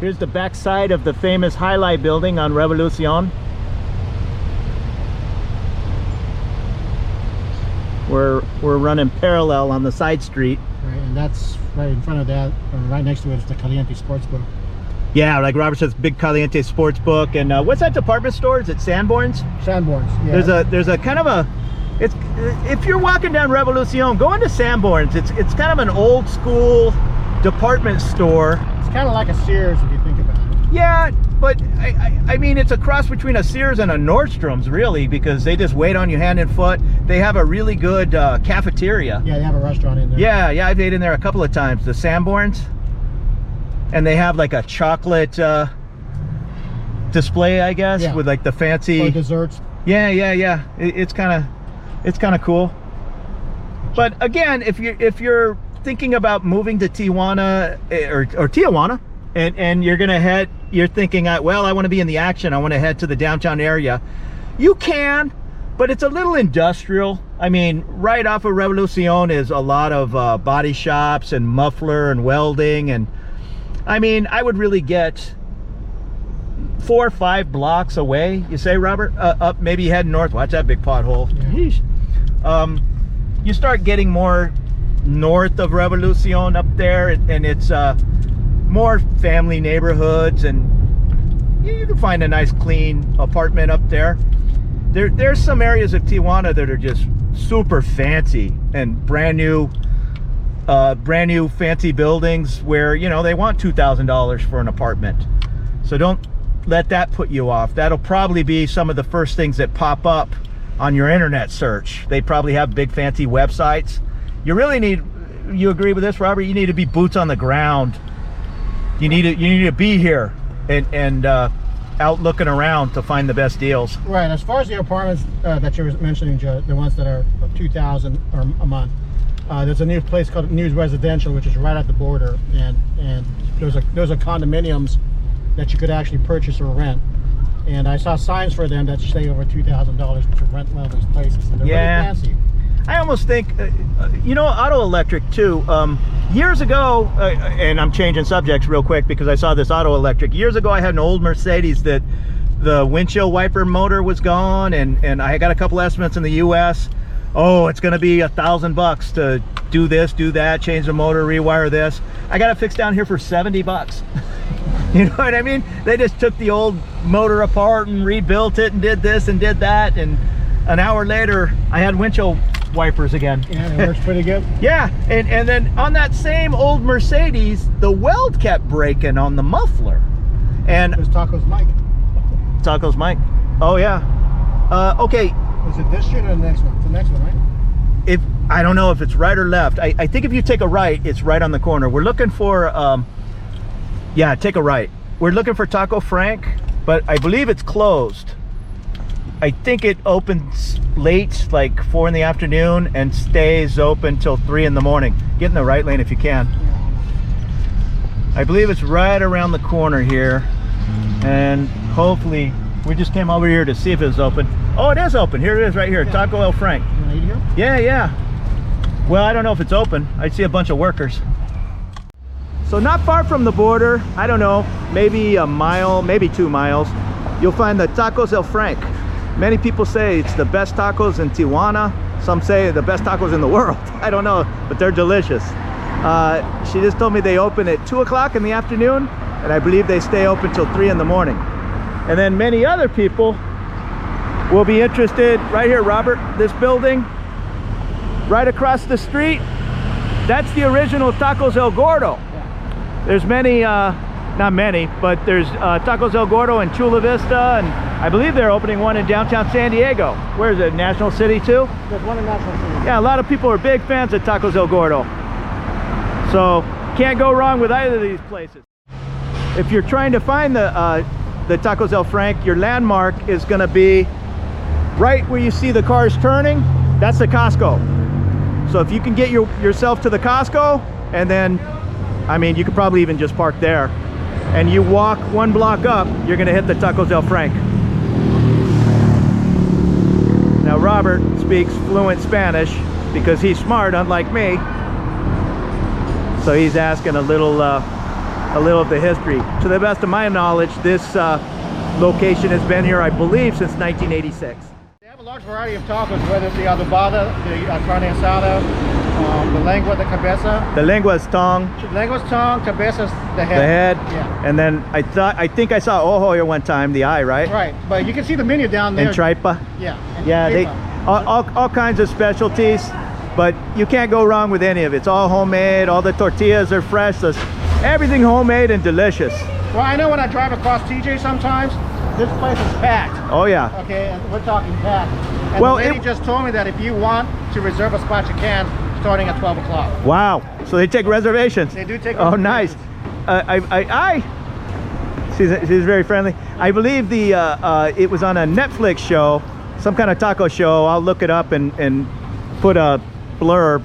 Here's the back side of the famous Highlight building on Revolucion. We're running parallel on the side street. Right, and that's right in front of that, or right next to it is the Caliente Sportsbook. Yeah, like Robert says, big Caliente Sportsbook. And what's that department store? Is it Sanborn's? Sanborn's, yeah. There's a kind of a, it's, if you're walking down Revolucion, go into Sanborn's. It's kind of an old school department store. It's kind of like a Sears if you think about it. Yeah, but I mean, it's a cross between a Sears and a Nordstrom's, really, because they just wait on you hand and foot. They have a really good cafeteria. Yeah, they have a restaurant in there. Yeah, I've ate in there a couple of times, the Sanborns. And they have like a chocolate display, I guess, yeah, with like the fancy or desserts. Yeah. It's kind of cool. But again, if you're thinking about moving to Tijuana or Tijuana, and you're thinking, well, I want to be in the action, I want to head to the downtown area, you can, but it's a little industrial. I mean, right off of Revolucion is a lot of body shops and muffler and welding, and I mean, I would really get 4 or 5 blocks away, you say, Robert, up, maybe heading north. Watch that big pothole. Yeah. You start getting more north of Revolucion up there, and it's more family neighborhoods, and you can find a nice clean apartment up there. There's some areas of Tijuana that are just super fancy and brand new fancy buildings where, you know, they want $2,000 for an apartment. So don't let that put you off. That'll probably be some of the first things that pop up on your internet search. They probably have big fancy websites. You really need, you agree with this, Robert? You need to be boots on the ground. You need to be here and out looking around to find the best deals. Right. As far as the apartments that you were mentioning, Joe, the ones that are $2,000 or a month, there's a new place called News Residential, which is right at the border, and those are condominiums that you could actually purchase or rent. And I saw signs for them that say over $2,000 to rent one of those places. And they're really fancy. I almost think, you know, auto electric too. Years ago, and I'm changing subjects real quick because I saw this auto electric. Years ago, I had an old Mercedes that the windshield wiper motor was gone, and I got a couple estimates in the US. Oh, it's gonna be $1,000 to do this, do that, change the motor, rewire this. I got it fixed down here for $70. You know what I mean? They just took the old motor apart and rebuilt it and did this and did that, and an hour later I had windshield wipers again. Yeah, it works pretty good. Yeah, and then on that same old Mercedes, the weld kept breaking on the muffler. And there's Taco's Mike. Taco's Mike. Oh yeah. Okay. Is it this street or the next one? It's the next one, right? I don't know if it's right or left. I think if you take a right, it's right on the corner. We're looking for yeah, take a right. We're looking for Taco Frank, but I believe it's closed. I think it opens late, like 4 in the afternoon, and stays open till 3 in the morning. Get in the right lane if you can. I believe it's right around the corner here, and hopefully we just came over here to see if it was open. Oh, it is open. Here it is right here. Yeah. Taco El Frank. You want to eat here? Yeah. Well, I don't know if it's open. I see a bunch of workers. So not far from the border, I don't know, maybe a mile, maybe 2 miles, you'll find the Tacos El Frank. Many people say it's the best tacos in Tijuana. Some say the best tacos in the world. I don't know, but they're delicious. She just told me they open at 2 o'clock in the afternoon, and I believe they stay open till 3 in the morning. And then many other people will be interested right here, Robert, this building, right across the street. That's the original Tacos El Gordo. There's many, not many, but there's Tacos El Gordo in Chula Vista, and I believe they're opening one in downtown San Diego. Where is it, National City too? There's one in National City. Yeah, a lot of people are big fans of Tacos El Gordo. So, can't go wrong with either of these places. If you're trying to find the Tacos El Frank, your landmark is gonna be right where you see the cars turning. That's the Costco. So if you can get yourself to the Costco, and then, I mean, you could probably even just park there, and you walk 1 block up, you're gonna hit the Tacos El Frank. Now Robert speaks fluent Spanish because he's smart, unlike me. So he's asking a little a little of the history. To the best of my knowledge, this location has been here, I believe, since 1986. They have a large variety of tacos, whether it's the adobada, the carne asada, the lengua, the cabeza. The lengua is tongue. Lengua's tongue, cabeza's the head. The head. Yeah. And then I think I saw ojo here one time, the eye, right? Right, but you can see the menu down there. And tripa. Yeah. And Yeah, they tripa. all kinds of specialties, but you can't go wrong with any of it. It's all homemade. All the tortillas are fresh. So everything homemade and delicious. Well, I know when I drive across TJ sometimes, this place is packed. Oh yeah. Okay, and we're talking packed. And Well, the lady just told me that if you want to reserve a spot, you can, starting at 12 o'clock. Wow. So they take reservations. They do take Oh, reservations. nice. She's very friendly. I believe it was on a Netflix show, some kind of taco show. I'll look it up and put a blurb.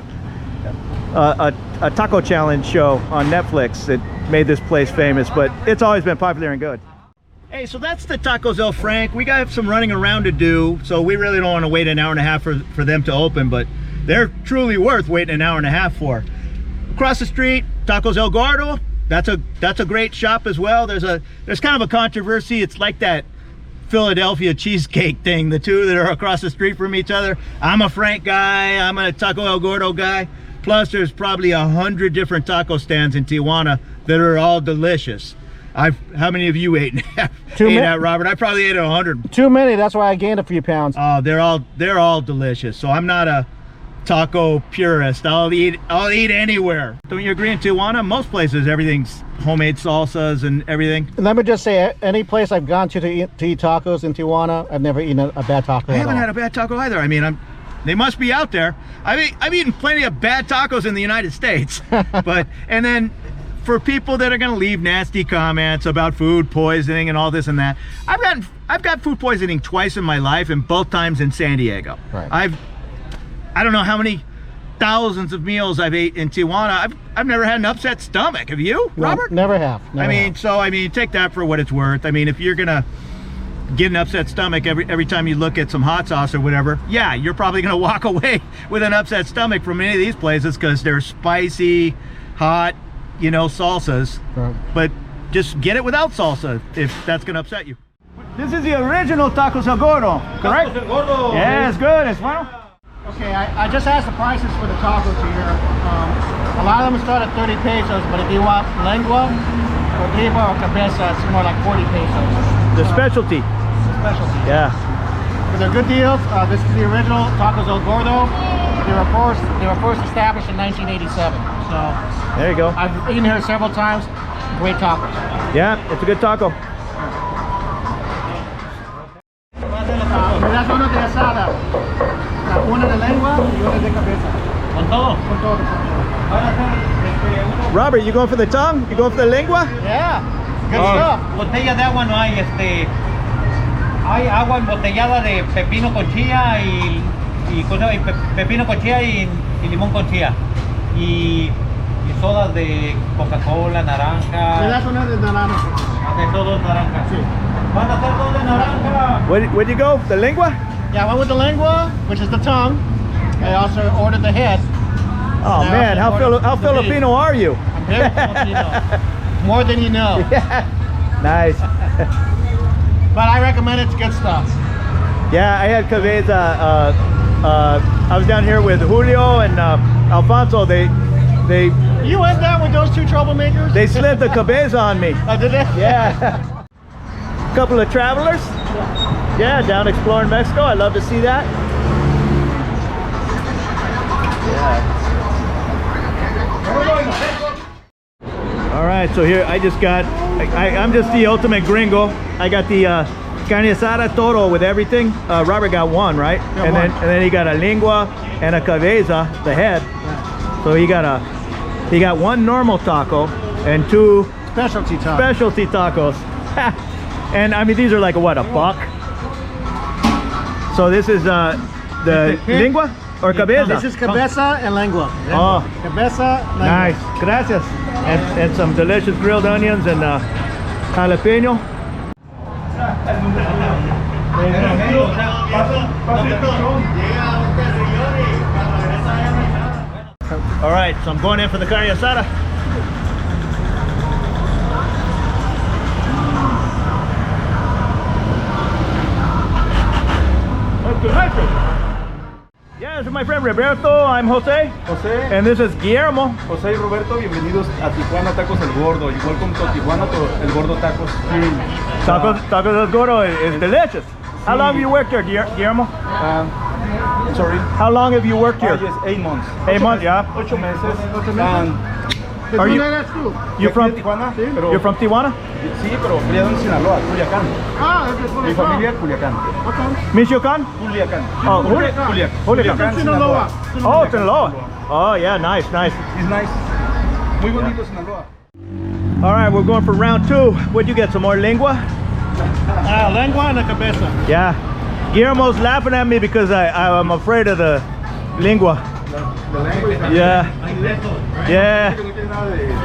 A taco challenge show on Netflix that made this place famous, but it's always been popular and good. Hey, so that's the Tacos El Frank. We got some running around to do, so we really don't want to wait an hour and a half for them to open, but they're truly worth waiting an hour and a half for. Across the street, Tacos El Gordo. That's a great shop as well. There's kind of a controversy. It's like that Philadelphia cheesecake thing, the two that are across the street from each other. I'm a Frank guy, I'm a Taco El Gordo guy. Plus there's probably 100 different taco stands in Tijuana that are all delicious. How many of you ate at, Robert? I probably ate 100. Too many, that's why I gained a few pounds. Oh, they're all delicious. So I'm not a taco purist. I'll eat anywhere. Don't you agree? In Tijuana, most places everything's homemade salsas and everything. And let me just say, any place I've gone to eat tacos in Tijuana, I've never eaten a bad taco. I haven't had a bad taco either. I mean, they must be out there. I've eaten plenty of bad tacos in the United States, and then for people that are going to leave nasty comments about food poisoning and all this and that, I've got food poisoning twice in my life, and both times in San Diego. Right. I don't know how many thousands of meals I've ate in Tijuana. I've never had an upset stomach. Have you, Robert? No, never have. I mean, take that for what it's worth. I mean, if you're gonna get an upset stomach every time you look at some hot sauce or whatever, yeah, you're probably gonna walk away with an upset stomach from any of these places because they're spicy, hot, salsas. Right. But just get it without salsa if that's gonna upset you. This is the original Tacos El Gordo, correct? Tacos El Gordo. Yeah, it's good. It's bueno. Okay, I just asked the prices for the tacos here. A lot of them start at 30 pesos, but if you want lengua, or tripa, or cabeza, it's more like 40 pesos. The specialty. Specialty. Yeah. But they're good deals. This is the original Tacos El Gordo. They were first established in 1987. So there you go. I've eaten here several times. Great tacos. Yeah, it's a good taco. That's uno de asada. Una de lengua y una de cabeza. Con todo? Con todo. Robert, you going for the tongue? You going for the lengua? Yeah. Good stuff. Botella de agua no hay, hay agua embotellada de pepino con chía y pepino con chía y limón con chía y sodas de Coca-Cola, naranja. Me das una de naranja. De todos naranja. Sí. Van a hacer dos de naranja. Where'd you go? The lengua? Yeah, I went with the lengua, which is the tongue. I also ordered the head. Oh man, how Filipino are you? I'm very Filipino. More than you know. Yeah. Nice. But I recommend it. It's good stuff. Yeah, I had cabeza. I was down here with Julio and Alfonso. They You went down with those two troublemakers? They slid the cabeza on me. Oh, did they? Yeah. Couple of travelers. Yeah, down exploring Mexico. I love to see that. Yeah. All right, so here I just got. I'm just the ultimate gringo. I got the carne asada toro with everything. Robert got one, right? Yeah, and one. then he got a lengua and a cabeza, the head. Yeah. So he got one normal taco and two Specialty tacos. And I mean, these are like a $1? So this is the lengua or cabeza? This is cabeza and lengua. Oh, Cabeza, lengua. nice. Gracias. And some delicious grilled onions and jalapeno. All right, so I'm going in for the carne asada. my friend Roberto. I'm Jose. José, And this is Guillermo. José y Roberto, bienvenidos a Tijuana Tacos El Gordo. You welcome to Tijuana to El Gordo Tacos. Tacos El Gordo is delicious. How long have you worked here, Guillermo? Sorry. How long have you worked here? Yes, 8 months. 8 months, yeah. 8 meses. Are you- That's true. You're from Tijuana? Pero, You're from Tijuana? Sí, pero criado en Sinaloa, Culiacán. Ah, that's Mi familia, Culiacán. Michoacán? Culiacán. Oh, Culiacán, Sinaloa. Oh, Sinaloa. Oh, yeah, nice. It's nice. Muy bonito Sinaloa. All right, we're going for round 2. What'd you get? Some more lengua? Lengua and a cabeza. Yeah. Guillermo's laughing at me because I'm afraid of the lengua. The language. Yeah. Yeah.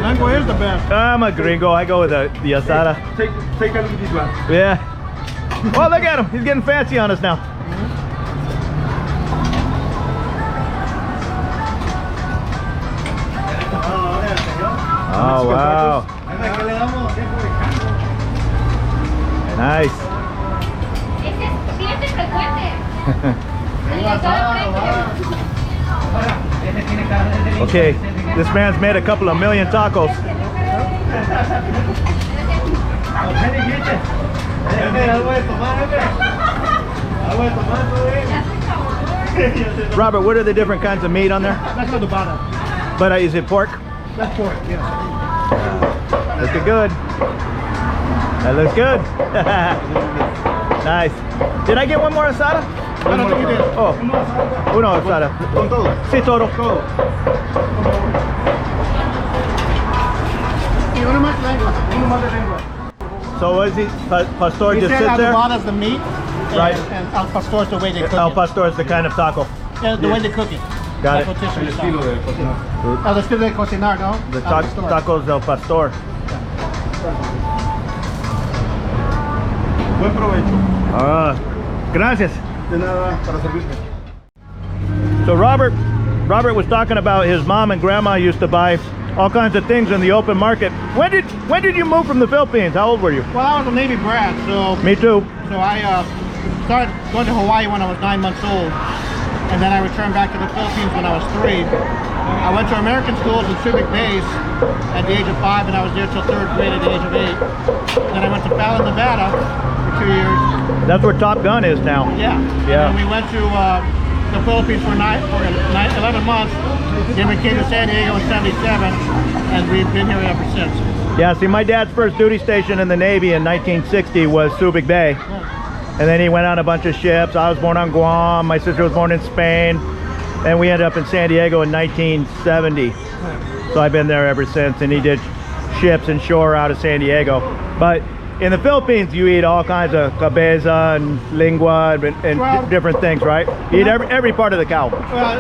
Lengua is the best. I'm a gringo. I go with the asada. Take a look at this one. Yeah. Oh, look at him. He's getting fancy on us now. Oh, wow. Nice. Ese es cliente frecuente. Okay, this man's made a couple of million tacos. Robert, what are the different kinds of meat on there? That's not the bottom. But is it pork? That's pork, yes. Looking good. That looks good. Nice. Did I get one more asada? I don't think you did. Oh, uno asada. Con todo. Sí, todo. Todo. Y una más lengua. Uno más de lengua. So what is he? Pastor He just said sits there? adobada is the meat, Right. and al pastor is the way they cook El it. pastor is the kind of taco. Yeah, the way they cook it. Got it. That's what El Tijuana estilo style. de cocinar. El estilo de cocinar, ¿no? The Al pastor. tacos del pastor. Buen provecho. Gracias. De nada, para servirte. So Robert was talking about his mom and grandma used to buy all kinds of things in the open market. When did you move from the Philippines? How old were you? Well, I was a Navy brat, so Me too. I started going to Hawaii when I was 9 months old, and then I returned back to the Philippines when I was 3. I went to American schools in Subic Base at the age of 5, and I was there till 3rd grade at the age of 8. Then I went to Fallon, Nevada for 2 years. That's where Top Gun is now. Yeah. Yeah. And then we went to the Philippines for 11 months. Then we came to San Diego in 77, and we've been here ever since. Yeah, see, my dad's first duty station in the Navy in 1960 was Subic Bay. And then he went on a bunch of ships. I was born on Guam. My sister was born in Spain. And we ended up in San Diego in 1970. So I've been there ever since. And he did ships and shore out of San Diego. But in the Philippines, you eat all kinds of cabeza and lengua and Well, different things, right? You eat every part of the cow. Well,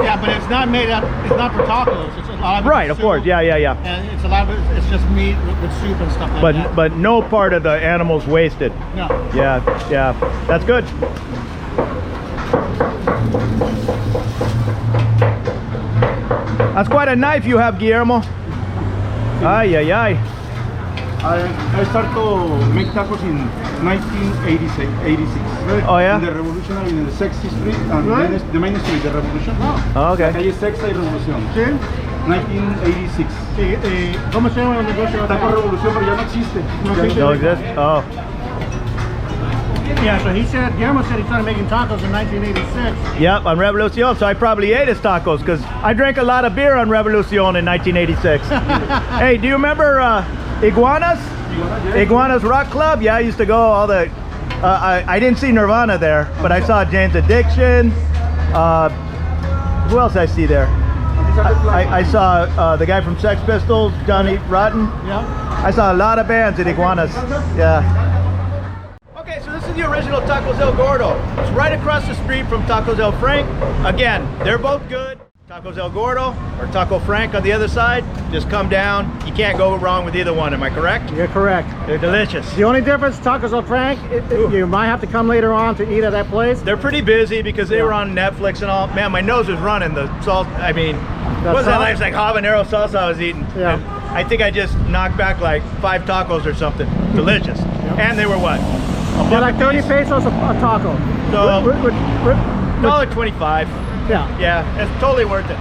yeah, but it's not made up. It's not for tacos. It's a lot of it Right, is of course. soup, Yeah. And it's a lot of it. It's just meat with soup and stuff like that. But no part of the animal's wasted. No. Yeah. That's good. That's quite a knife you have, Guillermo. Ay. I started to make tacos in 1986. Oh, yeah? In the Revolutionary, in the 60th Street, and Right. the main street, the Revolution. Oh, okay. Calle Sexta y Revolución. ¿Sí? 1986. ¿Cómo se llama el negocio? Taco Revolución, pero ya no existe. No Ya existe. No exist? Oh. Yeah, so Guillermo said he started making tacos in 1986. Yep, on Revolucion. So I probably ate his tacos because I drank a lot of beer on Revolucion in 1986. Hey, do you remember Iguanas? Iguanas Rock Club? Yeah, I used to go all the... I didn't see Nirvana there, but I saw Jane's Addiction. Who else I see there? I saw the guy from Sex Pistols, Johnny Rotten. Yeah. I saw a lot of bands at Iguanas. Yeah. Okay, so this is the original Tacos El Gordo. It's right across the street from Tacos El Frank. Again, they're both good. Tacos El Gordo or Taco Frank on the other side. Just come down. You can't go wrong with either one. Am I correct? You're correct. They're delicious. The only difference, Tacos El Frank, you might have to come later on to eat at that place. They're pretty busy because they were on Netflix and all. Man, my nose was running. The salt, I mean, what was that? salt? It was like habanero salsa I was eating. Yeah. And I think I just knocked back like 5 tacos or something. Delicious. And they were what? They're like 30 pesos a taco. So- $1.25. Yeah. Yeah, it's totally worth it.